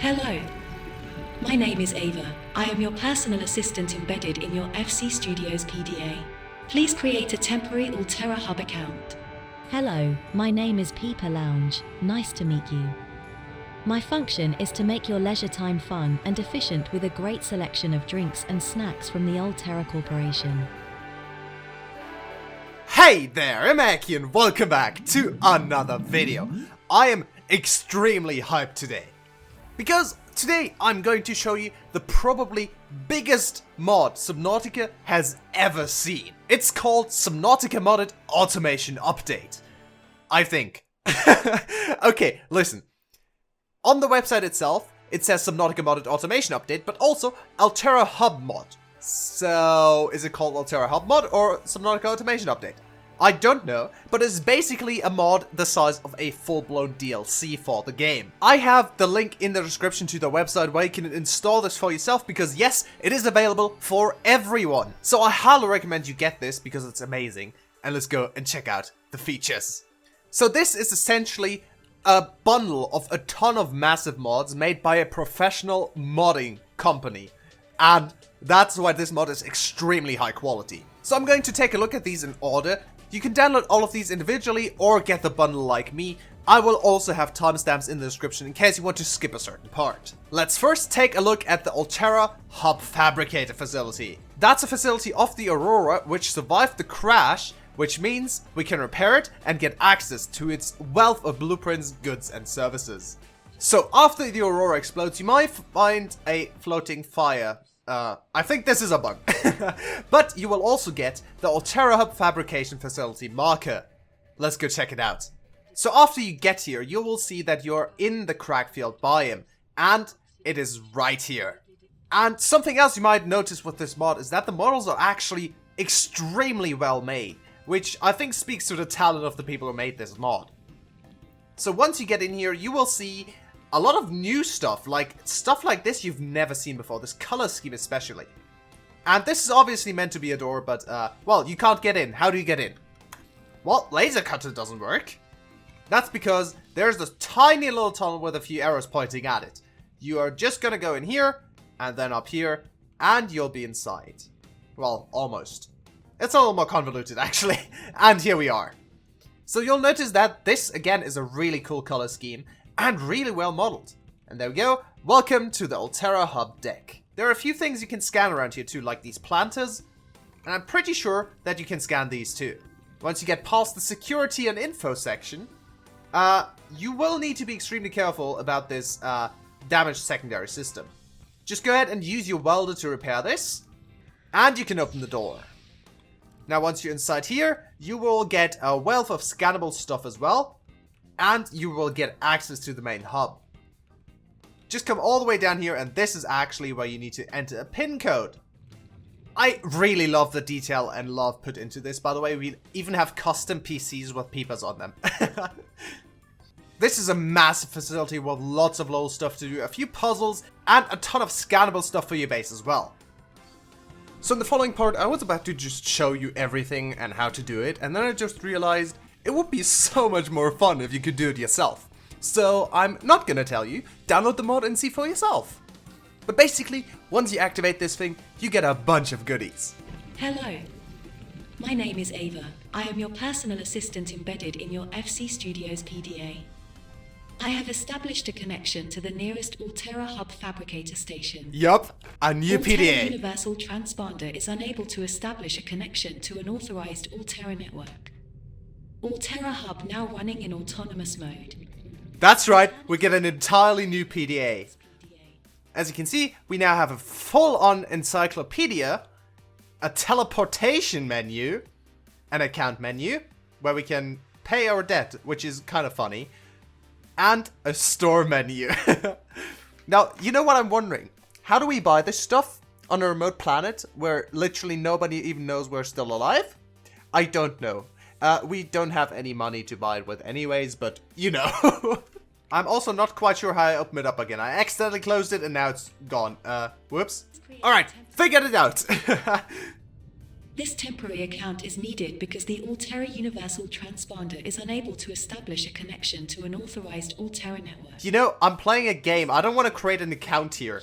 Hello, my name is Ava. I am your personal assistant embedded in your FC Studios PDA. Please create a temporary Alterra Hub account. Hello, my name is Peeper Lounge. Nice to meet you. My function is to make your leisure time fun and efficient with a great selection of drinks and snacks from the Alterra Corporation. Hey there, I'm Aki and welcome back to another video. I am extremely hyped today, because today I'm going to show you the probably biggest mod Subnautica has ever seen. It's called Subnautica Modded Automation Update, I think. Okay, listen. On the website itself, it says Subnautica Modded Automation Update, but also Alterra Hub mod. So, is it called Alterra Hub mod or Subnautica Automation Update? I don't know, but it's basically a mod the size of a full-blown DLC for the game. I have the link in the description to the website where you can install this for yourself, because yes, it is available for everyone. So I highly recommend you get this because it's amazing. And let's go and check out the features. So this is essentially a bundle of a ton of massive mods made by a professional modding company. And that's why this mod is extremely high quality. So I'm going to take a look at these in order. You can download all of these individually or get the bundle like me. I will also have timestamps in the description in case you want to skip a certain part. Let's first take a look at the Alterra Hub Fabricator facility. That's a facility of the Aurora which survived the crash, which means we can repair it and get access to its wealth of blueprints, goods and services. So after the Aurora explodes, you might find a floating fire. I think this is a bug. But you will also get the Alterra Hub Fabrication Facility marker. Let's go check it out. So after you get here, you will see that you're in the Crackfield biome, and it is right here. And something else you might notice with this mod is that the models are actually extremely well made, which I think speaks to the talent of the people who made this mod. So once you get in here, you will see a lot of new stuff like this you've never seen before, this color scheme especially. And this is obviously meant to be a door, but, well, you can't get in. How do you get in? Well, laser cutter doesn't work. That's because there's this tiny little tunnel with a few arrows pointing at it. You are just gonna go in here, and then up here, and you'll be inside. Well, almost. It's a little more convoluted, actually. And here we are. So you'll notice that this, again, is a really cool color scheme, and really well modeled. And there we go. Welcome to the Alterra Hub deck. There are a few things you can scan around here too, like these planters. And I'm pretty sure that you can scan these too. Once you get past the security and info section, you will need to be extremely careful about this damaged secondary system. Just go ahead and use your welder to repair this. And you can open the door. Now once you're inside here, you will get a wealth of scannable stuff as well. And you will get access to the main hub. Just come all the way down here, and this is actually where you need to enter a pin code. I really love the detail and love put into this, by the way. We even have custom PCs with peepers on them. This is a massive facility with lots of little stuff to do, a few puzzles, and a ton of scannable stuff for your base as well. So in the following part, I was about to just show you everything and how to do it, and then I just realized it would be so much more fun if you could do it yourself. So I'm not gonna tell you, download the mod and see for yourself. But basically, once you activate this thing, you get a bunch of goodies. Hello, my name is Ava. I am your personal assistant embedded in your FC Studios PDA. I have established a connection to the nearest Alterra Hub Fabricator station. Yup, a new Alterra PDA. Universal Transponder is unable to establish a connection to an authorized Alterra network. Alterra Hub now running in autonomous mode. That's right, we get an entirely new PDA. As you can see, we now have a full-on encyclopedia, a teleportation menu, an account menu, where we can pay our debt, which is kind of funny, and a store menu. Now, you know what I'm wondering? How do we buy this stuff on a remote planet where literally nobody even knows we're still alive? I don't know. We don't have any money to buy it with anyways, but you know. I'm also not quite sure how I opened it up again. I accidentally closed it and now it's gone. Whoops. Alright, figured it out. This temporary account is needed because the Alterra Universal Transponder is unable to establish a connection to an authorized Alterra network. You know, I'm playing a game. I don't want to create an account here.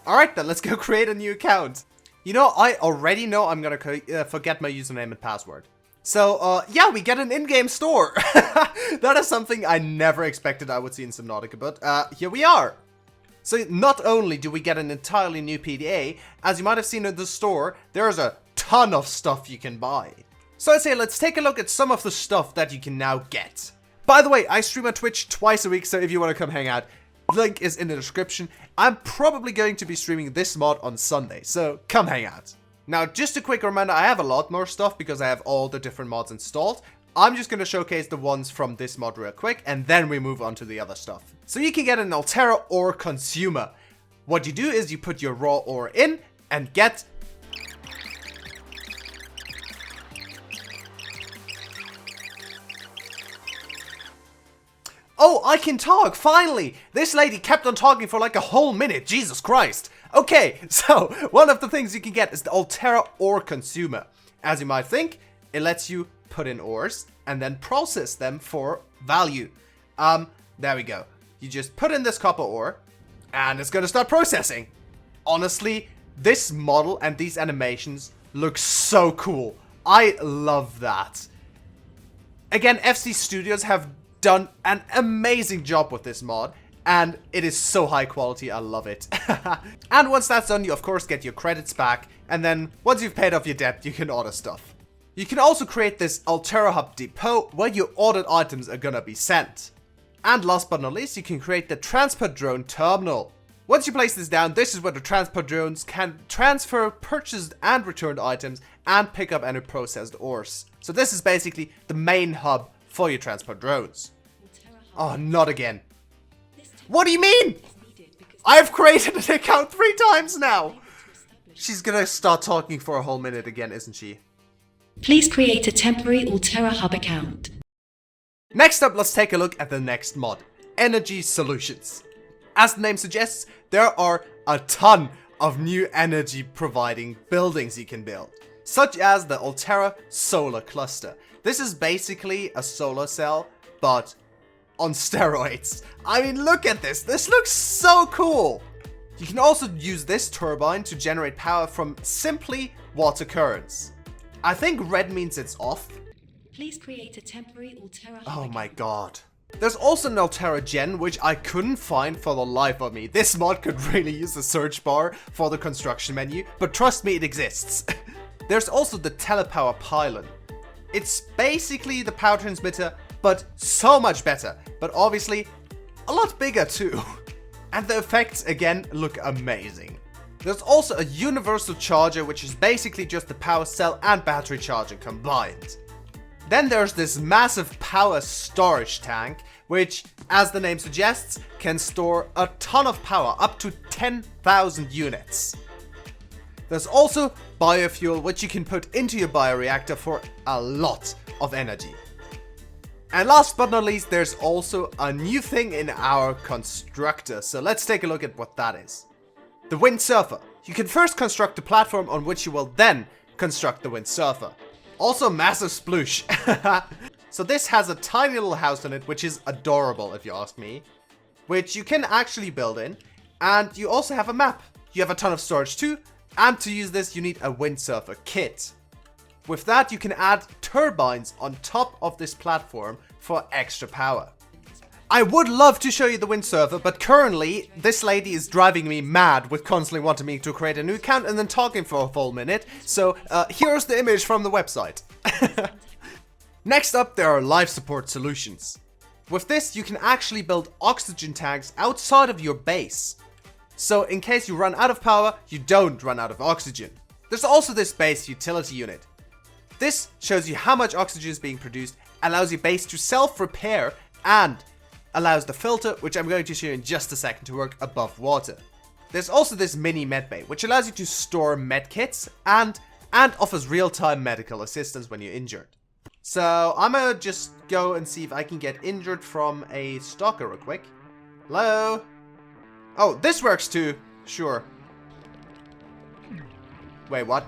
Alright then, let's go create a new account. You know, I already know I'm gonna forget my username and password. So, yeah, we get an in-game store. That is something I never expected I would see in Subnautica, but here we are. So not only do we get an entirely new PDA, as you might have seen in the store, there's a ton of stuff you can buy. So I'd say let's take a look at some of the stuff that you can now get. By the way, I stream on Twitch twice a week, so if you want to come hang out, link is in the description. I'm probably going to be streaming this mod on Sunday, so come hang out. Now, just a quick reminder, I have a lot more stuff because I have all the different mods installed. I'm just going to showcase the ones from this mod real quick, and then we move on to the other stuff. So you can get an Alterra ore consumer. What you do is you put your raw ore in and get... Oh, I can talk, finally! This lady kept on talking for like a whole minute, Jesus Christ! Okay, so one of the things you can get is the Alterra ore consumer. As you might think, it lets you put in ores and then process them for value. There we go. You just put in this copper ore and it's gonna start processing. Honestly, this model and these animations look so cool. I love that. Again, FC Studios have done an amazing job with this mod, and it is so high quality, I love it. And once that's done, you of course get your credits back, and then once you've paid off your debt, you can order stuff. You can also create this Alterra Hub depot where your ordered items are gonna be sent. And last but not least, you can create the transport drone terminal. Once you place this down, this is where the transport drones can transfer purchased and returned items and pick up any processed ores. So this is basically the main hub for your transport drones. Oh, not again. What do you mean? I've created an account 3 times now. She's gonna start talking for a whole minute again, isn't she? Please create a temporary Alterra Hub account. Next up, let's take a look at the next mod, Energy Solutions. As the name suggests, there are a ton of new energy providing buildings you can build, such as the Alterra Solar Cluster. This is basically a solar cell, but on steroids. I mean, look at this. This looks so cool. You can also use this turbine to generate power from simply water currents. I think red means it's off. Please create a temporary Alterra Hub Oh account. my god. There's also an Alterra Gen, which I couldn't find for the life of me. This mod could really use the search bar for the construction menu, but trust me, it exists. There's also the Telepower Pylon. It's basically the power transmitter, but so much better. But obviously, a lot bigger too. And the effects, again, look amazing. There's also a universal charger, which is basically just the power cell and battery charger combined. Then there's this massive power storage tank, which, as the name suggests, can store a ton of power, up to 10,000 units. There's also biofuel, which you can put into your bioreactor for a lot of energy. And last but not least, there's also a new thing in our constructor, so let's take a look at what that is. The Windsurfer. You can first construct the platform on which you will then construct the Windsurfer. Also massive sploosh. So this has a tiny little house on it, which is adorable if you ask me, which you can actually build in. And you also have a map. You have a ton of storage too, and to use this you need a Windsurfer kit. With that you can add turbines on top of this platform for extra power. I would love to show you the Windsurfer, but currently this lady is driving me mad with constantly wanting me to create a new account and then talking for a full minute. So here's the image from the website. Next up, there are life support solutions. With this, you can actually build oxygen tanks outside of your base. So in case you run out of power, you don't run out of oxygen. There's also this base utility unit. This shows you how much oxygen is being produced, allows your base to self-repair, and allows the filter, which I'm going to show you in just a second, to work above water. There's also this mini medbay, which allows you to store medkits and offers real-time medical assistance when you're injured. So I'm gonna just go and see if I can get injured from a stalker real quick. Hello? Oh, this works too. Sure. Wait, what?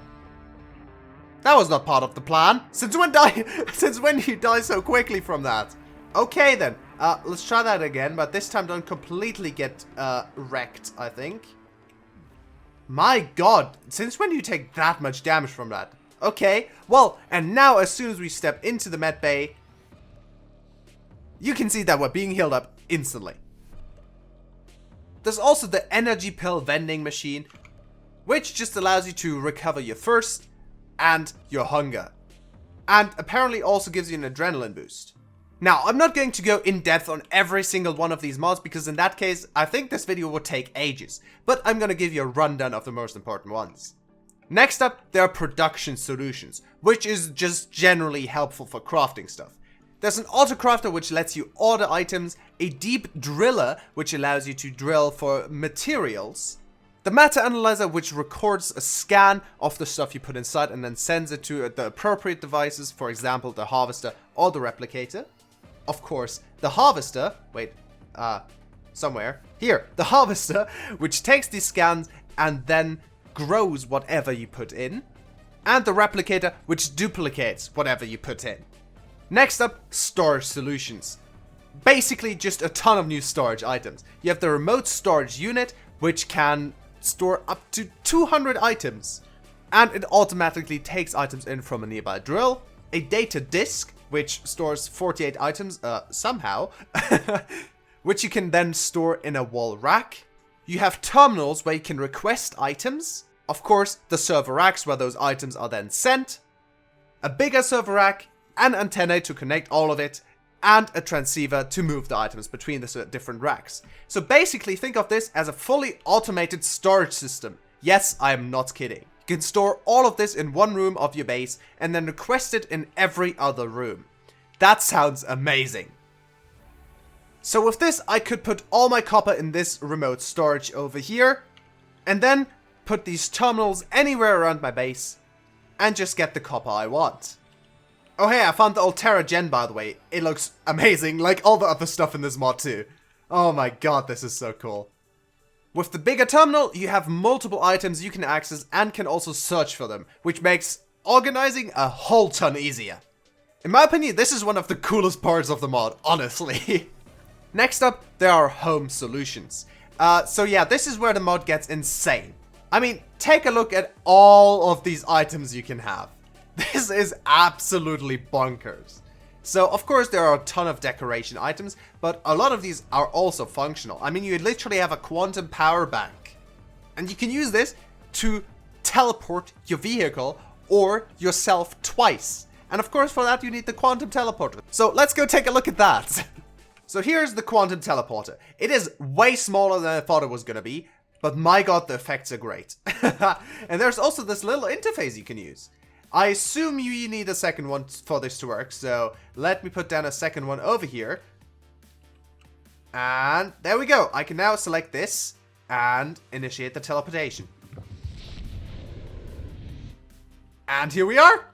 That was not part of the plan. Since when you die so quickly from that? Okay then. Let's try that again, but this time don't completely get wrecked, I think. My god, since when do you take that much damage from that? Okay, well, and now as soon as we step into the med bay, you can see that we're being healed up instantly. There's also the energy pill vending machine, which just allows you to recover your thirst and your hunger. And apparently also gives you an adrenaline boost. Now, I'm not going to go in depth on every single one of these mods because in that case, I think this video would take ages. But I'm going to give you a rundown of the most important ones. Next up, there are production solutions, which is just generally helpful for crafting stuff. There's an auto crafter which lets you order items, a deep driller which allows you to drill for materials, the matter analyzer which records a scan of the stuff you put inside and then sends it to the appropriate devices, for example the harvester or the replicator. Of course, the harvester, the harvester which takes these scans and then grows whatever you put in, and the replicator which duplicates whatever you put in. Next up, storage solutions. Basically just a ton of new storage items. You have the remote storage unit which can store up to 200 items, and it automatically takes items in from a nearby drill, a data disk which stores 48 items somehow, which you can then store in a wall rack. You have terminals where you can request items. Of course, the server racks where those items are then sent. A bigger server rack, an antenna to connect all of it, and a transceiver to move the items between the different racks. So basically think of this as a fully automated storage system. Yes, I am not kidding. You can store all of this in one room of your base and then request it in every other room. That sounds amazing. So with this, I could put all my copper in this remote storage over here, and then put these terminals anywhere around my base, and just get the copper I want. Oh hey, I found the Alterra gen by the way. It looks amazing, like all the other stuff in this mod too. Oh my god, this is so cool. With the bigger terminal, you have multiple items you can access and can also search for them, which makes organizing a whole ton easier. In my opinion, this is one of the coolest parts of the mod, honestly. Next up, there are home solutions. So yeah, this is where the mod gets insane. I mean, take a look at all of these items you can have. This is absolutely bonkers. So, of course, there are a ton of decoration items, but a lot of these are also functional. I mean, you literally have a quantum power bank. And you can use this to teleport your vehicle or yourself twice. And of course, for that, you need the quantum teleporter. So, let's go take a look at that. So, here's the quantum teleporter. It is way smaller than I thought it was going to be, but my god, the effects are great. And there's also this little interface you can use. I assume you need a second one for this to work, so let me put down a second one over here. And there we go. I can now select this and initiate the teleportation. And here we are.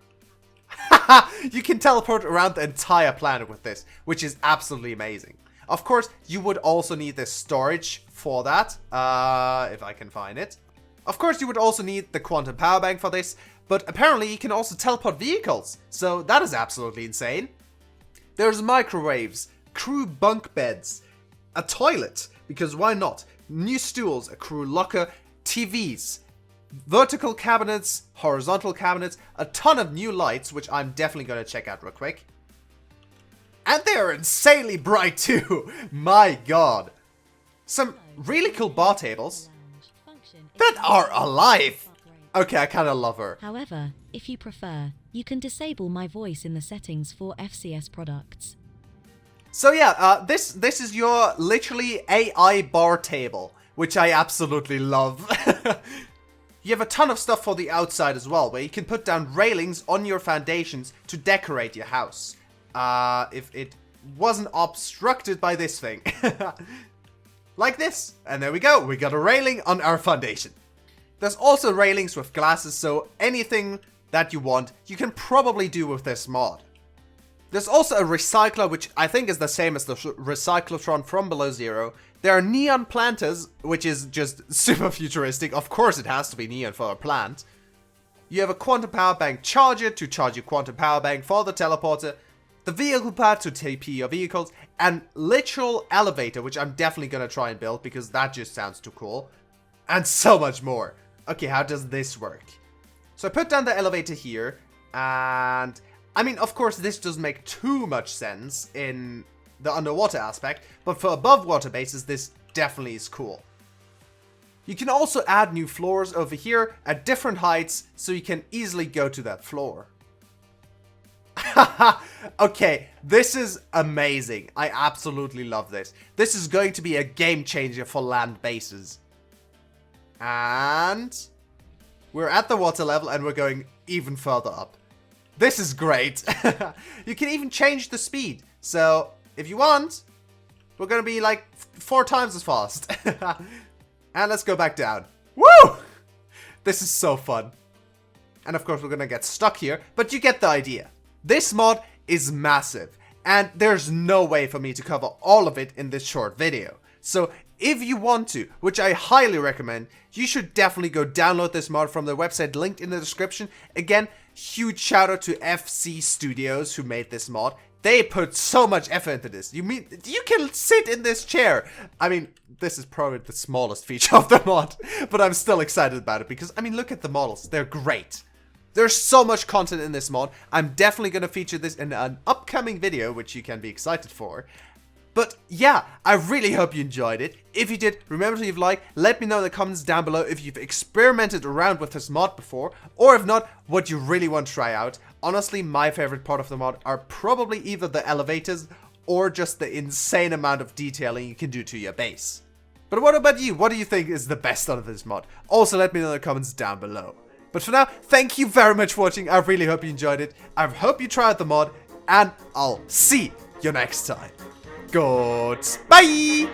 You can teleport around the entire planet with this, which is absolutely amazing. Of course, you would also need this storage for that, if I can find it. Of course, you would also need the quantum power bank for this, but apparently you can also teleport vehicles, so that is absolutely insane. There's microwaves, crew bunk beds, a toilet, because why not? New stools, a crew locker, TVs, vertical cabinets, horizontal cabinets, a ton of new lights, which I'm definitely going to check out real quick. And they're insanely bright too, my god. Some really cool bar tables that are alive. Okay, I kind of love her. However, if you prefer, you can disable my voice in the settings for FCS products. So yeah, this is your literally AI bar table, which I absolutely love. You have a ton of stuff for the outside as well, where you can put down railings on your foundations to decorate your house. If it wasn't obstructed by this thing. Like this. And there we go. We got a railing on our foundation. There's also railings with glasses, so anything that you want, you can probably do with this mod. There's also a recycler, which I think is the same as the recyclotron from Below Zero. There are neon planters, which is just super futuristic. Of course it has to be neon for a plant. You have a quantum power bank charger to charge your quantum power bank for the teleporter, the vehicle pad to TP your vehicles, and literal elevator, which I'm definitely gonna try and build because that just sounds too cool. And so much more. Okay, how does this work? So I put down the elevator here, and I mean, of course, this doesn't make too much sense in the underwater aspect, but for above water bases, this definitely is cool. You can also add new floors over here at different heights, so you can easily go to that floor. Okay, this is amazing. I absolutely love this. This is going to be a game changer for land bases. And we're at the water level and we're going even further up. This is great. You can even change the speed. So if you want, we're going to be like 4 times as fast. And let's go back down. Woo! This is so fun. And of course we're going to get stuck here, but you get the idea. This mod is massive, and there's no way for me to cover all of it in this short video. So if you want to, which I highly recommend, you should definitely go download this mod from their website linked in the description. Again, huge shout out to FC Studios who made this mod. They put so much effort into this. You mean you can sit in this chair? I mean, this is probably the smallest feature of the mod, but I'm still excited about it because, I mean, look at the models. They're great. There's so much content in this mod. I'm definitely going to feature this in an upcoming video, which you can be excited for. But yeah, I really hope you enjoyed it. If you did, remember to leave a like. Let me know in the comments down below if you've experimented around with this mod before, or if not, what you really want to try out. Honestly, my favorite part of the mod are probably either the elevators or just the insane amount of detailing you can do to your base. But what about you? What do you think is the best out of this mod? Also, let me know in the comments down below. But for now, thank you very much for watching. I really hope you enjoyed it. I hope you try out the mod, and I'll see you next time. Goodbye!